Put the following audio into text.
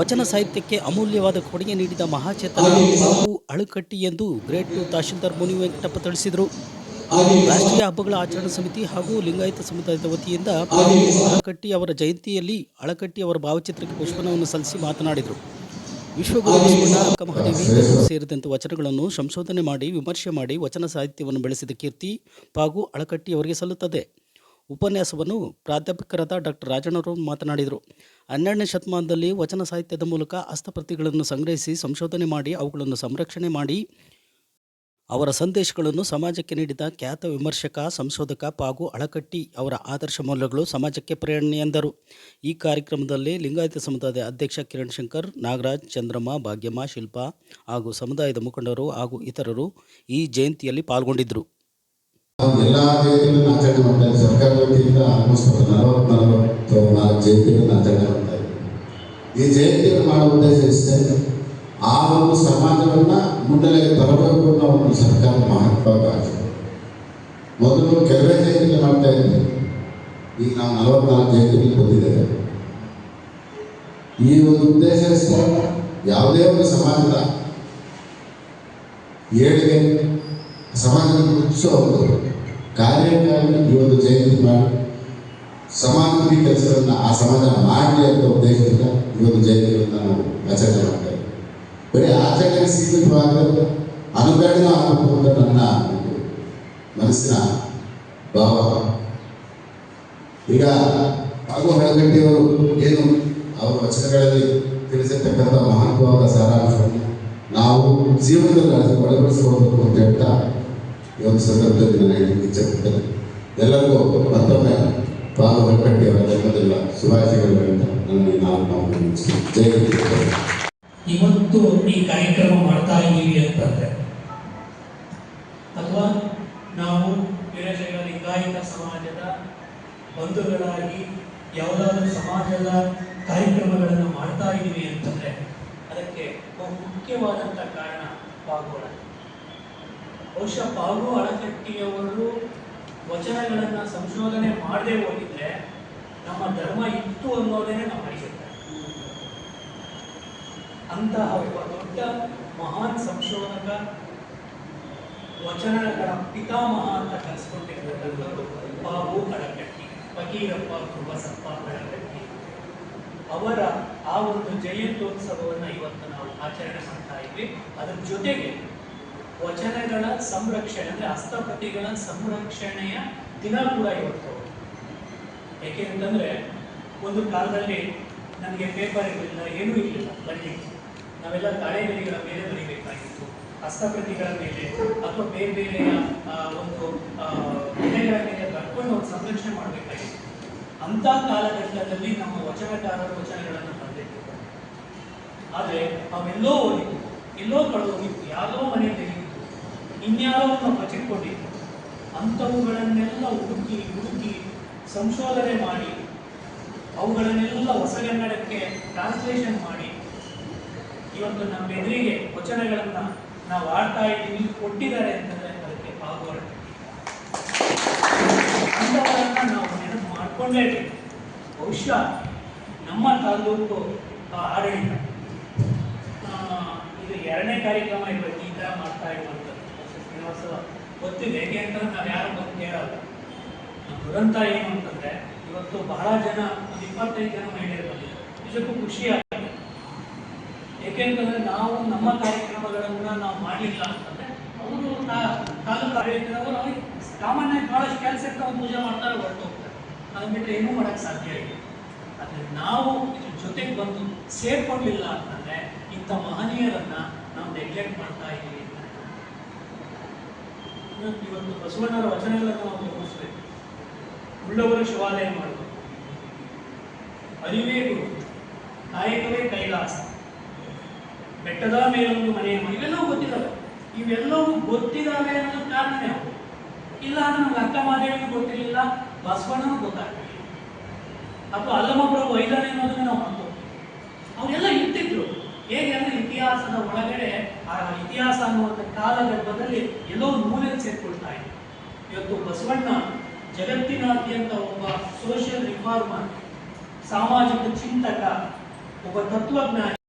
ವಚನ ಸಾಹಿತ್ಯಕ್ಕೆ ಅಮೂಲ್ಯವಾದ ಕೊಡುಗೆ ನೀಡಿದ ಮಹಾಚೇತನ ಬಾಬು ಅಳಕಟ್ಟಿ ಎಂದು ಗ್ರೇಟ್ 2 ತಹಶೀಲ್ದಾರ್ ಮುನಿ ವೆಂಕಟಪ್ಪ ತಿಳಿಸಿದರು. ರಾಷ್ಟ್ರೀಯ ಹಬ್ಬಗಳ ಆಚರಣಾ ಸಮಿತಿ ಹಾಗೂ ಲಿಂಗಾಯತ ಸಮುದಾಯದ ವತಿಯಿಂದ ಬಾಬು ಅಳಕಟ್ಟಿ ಅವರ ಜಯಂತಿಯಲ್ಲಿ ಅಳಕಟ್ಟಿ ಅವರ ಭಾವಚಿತ್ರಕ್ಕೆ ಪುಷ್ಪನವನ್ನು ಸಲ್ಲಿಸಿ ಮಾತನಾಡಿದರು. ವಿಶ್ವಗುರು ಬಸವಣ್ಣ, ಅಕ್ಕಮಹಾದೇವಿ, ಗರುಡ ಸೇರಿದಂತೆ ವಚನಗಳನ್ನು ಸಂಶೋಧನೆ ಮಾಡಿ ವಿಮರ್ಶೆ ಮಾಡಿ ವಚನ ಸಾಹಿತ್ಯವನ್ನು ಬೆಳೆಸಿದ ಕೀರ್ತಿ ಬಾಬು ಅಳಕಟ್ಟಿ ಅವರಿಗೆ ಸಲ್ಲುತ್ತದೆ. ಉಪನ್ಯಾಸವನ್ನು ಪ್ರಾಧ್ಯಾಪಕರಾದ ಡಾಕ್ಟರ್ ರಾಜಣ್ಣವರು ಮಾತನಾಡಿದರು. 12ನೇ ಶತಮಾನದಲ್ಲಿ ವಚನ ಸಾಹಿತ್ಯದ ಮೂಲಕ ಹಸ್ತಪ್ರತಿಗಳನ್ನು ಸಂಗ್ರಹಿಸಿ ಸಂಶೋಧನೆ ಮಾಡಿ ಅವುಗಳನ್ನು ಸಂರಕ್ಷಣೆ ಮಾಡಿ ಅವರ ಸಂದೇಶಗಳನ್ನು ಸಮಾಜಕ್ಕೆ ನೀಡಿದ ಖ್ಯಾತ ವಿಮರ್ಶಕ, ಸಂಶೋಧಕ ಬಾಬು ಅಳಕಟ್ಟಿ ಅವರ ಆದರ್ಶ ಮೌಲ್ಯಗಳು ಸಮಾಜಕ್ಕೆ ಪ್ರೇರಣೆ ಎಂದರು. ಈ ಕಾರ್ಯಕ್ರಮದಲ್ಲಿ ಲಿಂಗಾಯತ ಸಮುದಾಯದ ಅಧ್ಯಕ್ಷ ಕಿರಣ್ ಶಂಕರ್, ನಾಗರಾಜ್, ಚಂದ್ರಮ್ಮ, ಭಾಗ್ಯಮ್ಮ, ಶಿಲ್ಪಾ ಹಾಗೂ ಸಮುದಾಯದ ಮುಖಂಡರು ಹಾಗೂ ಇತರರು ಈ ಜಯಂತಿಯಲ್ಲಿ ಪಾಲ್ಗೊಂಡಿದ್ದರು. ಎಲ್ಲ ಜಯಂತಿಗಳನ್ನು ಆಚರಣೆ ಮಾಡ್ತಾ ಇದ್ದೀವಿ. ಸರ್ಕಾರದ ವತಿಯಿಂದ ಆಲ್ಮೋಸ್ಟ್ 44 ಜಯಂತಿಗಳನ್ನು ಆಚರಣೆ ಮಾಡ್ತಾ ಇದ್ದೀವಿ. ಈ ಜಯಂತಿಯನ್ನು ಮಾಡುವ ಉದ್ದೇಶ ಇಷ್ಟೇ, ಆ ಒಂದು ಸಮಾಜವನ್ನು ಮುನ್ನೆಲೆಗೆ ತರಬೇಕು ಅನ್ನೋ ಒಂದು ಸರ್ಕಾರದ ಮಹತ್ವಾಕಾಂಕ್ಷೆ. ಮೊದಲು ಕೆಲವೇ ಜಯಂತಿಗಳು ಮಾಡ್ತಾ ಇದ್ದೀವಿ, ಈಗ ನಾವು 44 ಜಯಂತಿಗಳು ಬಂದಿದ್ದೇವೆ. ಈ ಒಂದು ಉದ್ದೇಶ ಇಷ್ಟೇ, ಯಾವುದೇ ಒಂದು ಸಮಾಜದ ಏಳಿಗೆ, ಸಮಾಜದ ಮುಚ್ಚೋ ಒಂದು ಕಾರ್ಯಕ್ಕಾಗಿ ಈ ಒಂದು ಜಯಂತಿ ಮಾಡಿ ಸಮಾಜಮುಖಿ ಕೆಲಸಗಳನ್ನು ಆ ಸಮಾಜ ಮಾಡಲಿ ಅಂತ ಉದ್ದೇಶದಿಂದ ಈ ಒಂದು ಜಯಂತಿಗಳನ್ನು ನಾವು ಆಚರಣೆ ಮಾಡ್ತಾ ಇದ್ದೀವಿ. ಬರೀ ಆಚರಣೆಗೆ ಸೀಮಿತವಾದ ಅನುಕರಣೆ ಆಗಬೇಕು ಅಂತ ನನ್ನ ಮನಸ್ಸಿನ ಭಾವ. ಈಗ ಬಾಬು ಅಳಕಟ್ಟಿಯವರು ಏನು ಅವರ ವಚನಗಳಲ್ಲಿ ತಿಳಿಸಿರ್ತಕ್ಕಂಥ ಮಹತ್ವವಾದ ಸಾರಾಂಶವನ್ನು ನಾವು ಜೀವನದಲ್ಲಿ ಅಳವಡಿಸಿಕೊಳ್ಬೇಕು ಅಂತ ಹೇಳ್ತಾ ಈ ಒಂದು ಸಂದರ್ಭದಲ್ಲಿ ನಾನು ಹೇಳಲಿಕ್ಕೆ ಇಚ್ಛೆಪಡ್ತೇನೆ. ಎಲ್ಲರಿಗೂ ಮತ್ತೊಮ್ಮೆ ಬಾಬು ಅಳಕಟ್ಟಿ ಅವರ ಜನ್ಮದಿನ ಶುಭಾಶಯಗಳು ಅಂತ ನಾವು ಜೈ ಹಿಂದ್. ಇವತ್ತು ಈ ಕಾರ್ಯಕ್ರಮ ಮಾಡ್ತಾ ಇದ್ದೀವಿ ಅಂತಂದ್ರೆ ಅಥವಾ ನಾವು ವೀರಶೈವ ಲಿಂಗಾಯತ ಸಮಾಜದ ಬಂಧುಗಳಾಗಿ ಯಾವುದಾದ್ರೂ ಸಮಾಜದ ಕಾರ್ಯಕ್ರಮಗಳನ್ನು ಮಾಡ್ತಾ ಇದ್ದೀವಿ ಅಂತಂದ್ರೆ ಅದಕ್ಕೆ ಬಹು ಮುಖ್ಯವಾದಂಥ ಕಾರಣ ಬಾಬು ಅಳಕಟ್ಟಿ. ಬಹುಶಃ ಬಾಬು ಅಳಕಟ್ಟಿಯವರು ವಚನಗಳನ್ನು ಸಂಶೋಧನೆ ಮಾಡದೆ ಹೋಗಿದ್ರೆ ನಮ್ಮ ಧರ್ಮ ಇತ್ತು ಅನ್ನೋದೇನೆ ನಾವು ಅನಿಸುತ್ತೆ. ಅಂತಹ ಒಬ್ಬ ದೊಡ್ಡ ಮಹಾನ್ ಸಂಶೋಧಕ, ವಚನಗಳ ಪಿತಾಮಹ ಅಂತ ಕರೆಸಿಕೊಂಡಿರ್ತಕ್ಕಂಥದ್ದು ಬಾಬು ಅಳಕಟ್ಟಿ, ಫಕೀರಪ್ಪ ಬಸಪ್ಪ ಅಳಕಟ್ಟಿ ಅವರ ಆ ಒಂದು ಜಯಂತ್ಯೋತ್ಸವವನ್ನು ಇವತ್ತು ನಾವು ಆಚರಣೆ ಮಾಡ್ತಾ ಇದ್ವಿ. ಅದರ ಜೊತೆಗೆ ವಚನಗಳ ಸಂರಕ್ಷಣೆ ಅಂದರೆ ಹಸ್ತಪ್ರತಿಗಳ ಸಂರಕ್ಷಣೆಯ ದಿನ ಕೂಡ ಇವತ್ತು. ಏಕೆ ಅಂತಂದರೆ ಒಂದು ಕಾಲದಲ್ಲಿ ನನಗೆ ಪೇಪರ್ ಇರಲಿಲ್ಲ, ಏನೂ ಇರಲಿಲ್ಲ ಬರಲಿಕ್ಕೆ. ನಾವೆಲ್ಲ ತಾಳೆಗರಿಗಳ ಮೇಲೆ ಬರೀಬೇಕಾಗಿತ್ತು, ಹಸ್ತಪ್ರತಿಗಳ ಮೇಲೆ ಅಥವಾ ಬೇರೆ ಬೇರೆಯ ಒಂದು ಎಲೆಗಳ ಮೇಲೆ ಬರ್ಕೊಂಡು ಒಂದು ಸಂರಕ್ಷಣೆ ಮಾಡಬೇಕಾಗಿತ್ತು. ಅಂಥ ಕಾಲಘಟ್ಟದಲ್ಲಿ ನಮ್ಮ ವಚನಕಾರರು ವಚನಗಳನ್ನು ಬರೆದಿತ್ತು. ಆದರೆ ಅವೆಲ್ಲೋ ಹೋಗಿತ್ತು, ಎಲ್ಲೋ ಕಳೆದೋಗಿತ್ತು, ಯಾವುದೋ ಮನೆಯಲ್ಲಿ ಇನ್ಯಾರೋ ನಾವು ಬಚ್ಚಿಟ್ಕೊಂಡಿದ್ದು. ಅಂಥವುಗಳನ್ನೆಲ್ಲ ಹುಡುಕಿ ಸಂಶೋಧನೆ ಮಾಡಿ ಅವುಗಳನ್ನೆಲ್ಲ ಹೊಸಗನ್ನಡಕ್ಕೆ ಟ್ರಾನ್ಸ್ಲೇಷನ್ ಮಾಡಿ ಇವತ್ತು ನಮ್ಮ ಎದುರಿಗೆ ವಚನಗಳನ್ನು ನಾವು ಆಡ್ತಾ ಇದ್ದೀವಿ, ಕೊಟ್ಟಿದ್ದಾರೆ ಅಂತಂದರೆ ಅದಕ್ಕೆ ಬಾಬು ಅಳಕಟ್ಟಿ. ಅಂಥವರನ್ನು ನಾವು ನೆನಪು ಮಾಡಿಕೊಂಡೇಬೇಕು. ಬಹುಶಃ ನಮ್ಮ ತಾಲೂಕು ಆಡಳಿತ ಇದು 2ನೇ ಕಾರ್ಯಕ್ರಮ ಇರಬೇಕು ಈ ಥರ ಮಾಡ್ತಾ ಇರುವಂಥದ್ದು. ಶ್ರೀನಿವಾಸ ಗೊತ್ತಿದೆ, ಹೇಗೆ ಅಂತಂದ್ರೆ ನಾವು ಯಾರು ಬಂದು ಕೇಳಲ್ಲ. ದುರಂತ ಏನು ಅಂತಂದರೆ ಇವತ್ತು ಬಹಳ ಜನ, ಒಂದು 25 ಜನ ಮಹಿಳೆಯರು ಬಂದಿದ್ದಾರೆ. ನಿಜಕ್ಕೂ ಖುಷಿಯಾಗಿದೆ. ಏಕೆಂತಂದರೆ ನಾವು ನಮ್ಮ ಕಾರ್ಯಕ್ರಮಗಳನ್ನು ನಾವು ಮಾಡಲಿಲ್ಲ ಅಂತಂದರೆ ಅವರು ತಾಲೂಕು ಆಡಳಿತದವರು ಅವ್ರಿಗೆ ಸಾಮಾನ್ಯ ಭಾಳಷ್ಟು ಕೆಲಸ ಇರ್ತಾವೆ, ಪೂಜೆ ಮಾಡ್ತಾರೆ, ಹೊರಟು ಹೋಗ್ತಾರೆ. ಅದನ್ನ ಬಿಟ್ಟರೆ ಏನೂ ಮಾಡೋಕ್ಕೆ ಸಾಧ್ಯ ಇಲ್ಲ. ಆದರೆ ನಾವು ಇದ್ರ ಜೊತೆಗೆ ಬಂದು ಸೇರ್ಕೊಳ್ಳಿಲ್ಲ ಅಂತಂದರೆ ಇಂಥ ಮಹನೀಯರನ್ನು ನಾವು ನೆಗ್ಲೆಕ್ಟ್ ಮಾಡ್ತಾ ಇದ್ದೀವಿ. ಇವತ್ತು ಬಸವಣ್ಣರ ವಚನಗಳನ್ನು ನಾವು ಗಮನಿಸಬೇಕು. ಉಳ್ಳವರು ಶಿವಾಲಯ ಮಾಡಬೇಕು, ಅರಿವೇ ಗುರು, ಕಾಯಕವೇ ಕೈಲಾಸ, ಬೆಟ್ಟದ ಮೇಲೊಂದು ಮನೆಯ ಇವೆಲ್ಲವೂ ಗೊತ್ತಿದ್ದಾವೆ. ಇವೆಲ್ಲವೂ ಗೊತ್ತಿದ್ದಾವೆ ಅನ್ನೋದು ಕಾರಣನೇ ಅವರು. ಇಲ್ಲ ಅಂದ್ರೆ ನಮ್ಗೆ ಅಕ್ಕಮಹಾದೇವಿಗೂ ಗೊತ್ತಿರಲಿಲ್ಲ, ಬಸವಣ್ಣನೂ ಗೊತ್ತಾಗ್ತಿರಲಿಲ್ಲ, ಅಥವಾ ಅಲ್ಲಮ ಪ್ರಭು ಐದಾನೆ ಅನ್ನೋದನ್ನ ನಾವು ಮಾಡ್ತೀವಿ. ಅವರೆಲ್ಲ ಇರ್ತಿದ್ರು. ಹೇಗೆ ಅಂದರೆ ಇತಿಹಾಸದ ಒಳಗಡೆ ಆ ಇತಿಹಾಸ ಅನ್ನುವಂಥ ಕಾಲಗರ್ಭದಲ್ಲಿ ಎಲ್ಲೋ ಮೂಲೆಗೆ ಸೇರ್ಕೊಳ್ತಾ ಇದೆ. ಇವತ್ತು ಬಸವಣ್ಣ ಜಗತ್ತಿನಾದ್ಯಂತ ಒಬ್ಬ ಸೋಷಿಯಲ್ ರಿಫಾರ್ಮರ್, ಸಾಮಾಜಿಕ ಚಿಂತಕ, ಒಬ್ಬ ತತ್ವಜ್ಞಾನಿ